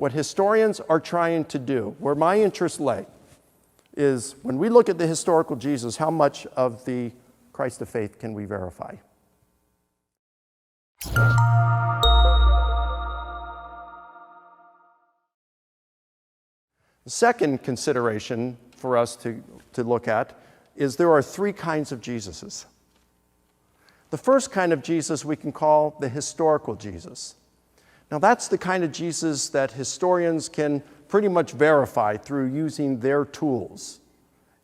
what historians are trying to do, where my interests lay, is when we look at the historical Jesus, how much of the Christ of faith can we verify? The second consideration for us to look at is there are three kinds of Jesuses. The first kind of Jesus we can call the historical Jesus. Now that's the kind of Jesus that historians can pretty much verify through using their tools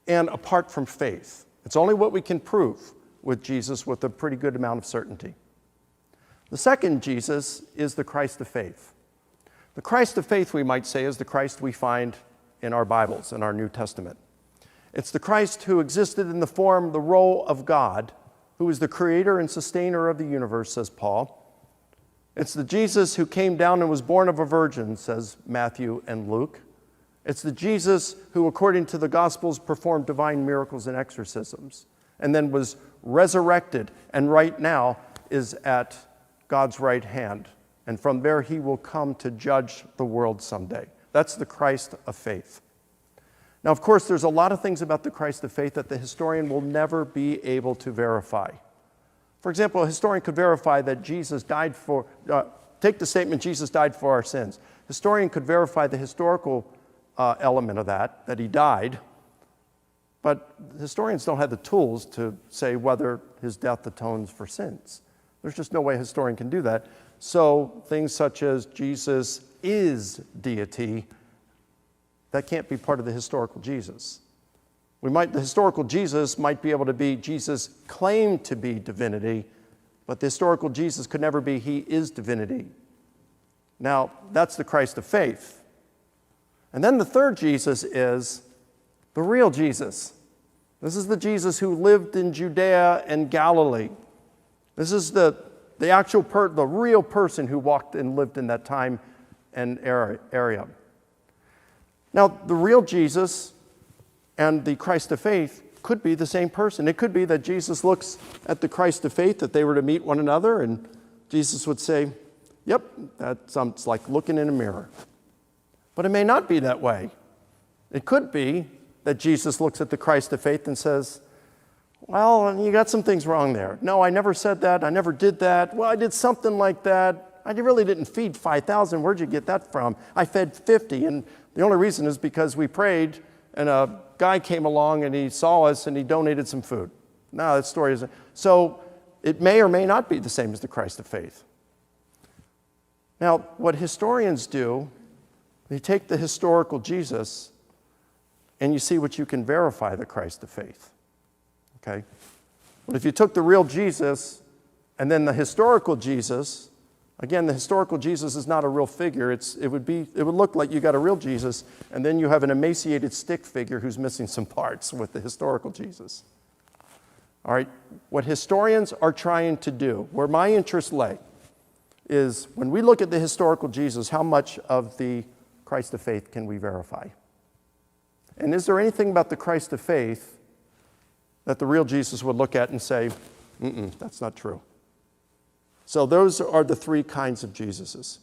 and apart from faith. It's only what we can prove with Jesus with a pretty good amount of certainty. The second Jesus is the Christ of faith. The Christ of faith, we might say, is the Christ we find in our Bibles, in our New Testament. It's the Christ who existed in the form, the role of God, who is the creator and sustainer of the universe, says Paul. It's the Jesus who came down and was born of a virgin, says Matthew and Luke. It's the Jesus who, according to the Gospels, performed divine miracles and exorcisms, and then was resurrected, and right now is at God's right hand. And from there he will come to judge the world someday. That's the Christ of faith. Now, of course, there's a lot of things about the Christ of faith that the historian will never be able to verify. For example, a historian could verify that Jesus died for, take the statement, Jesus died for our sins. Historian could verify the historical element of that he died, but historians don't have the tools to say whether his death atones for sins. There's just no way a historian can do that. So things such as Jesus is deity, that can't be part of the historical Jesus. The historical Jesus might be able to be Jesus claimed to be divinity, but the historical Jesus could never be he is divinity. Now, that's the Christ of faith. And then the third Jesus is the real Jesus. This is the Jesus who lived in Judea and Galilee. This is the real person who walked and lived in that time and area. Now, the real Jesus and the Christ of faith could be the same person. It could be that Jesus looks at the Christ of faith, that they were to meet one another, and Jesus would say, yep, that sounds like looking in a mirror. But it may not be that way. It could be that Jesus looks at the Christ of faith and says, well, you got some things wrong there. No, I never said that. I never did that. Well, I did something like that. I really didn't feed 5,000. Where'd you get that from? I fed 50. And the only reason is because we prayed and a guy came along and he saw us and he donated some food. No, that story isn't. So it may or may not be the same as the Christ of faith. Now, what historians do, they take the historical Jesus and you see what you can verify the Christ of faith. Okay? But if you took the real Jesus and then the historical Jesus, again, the historical Jesus is not a real figure. It would look like you got a real Jesus, and then you have an emaciated stick figure who's missing some parts with the historical Jesus. All right? What historians are trying to do, where my interests lay, is when we look at the historical Jesus, how much of the Christ of faith can we verify? And is there anything about the Christ of faith that the real Jesus would look at and say, that's not true? So those are the three kinds of Jesuses.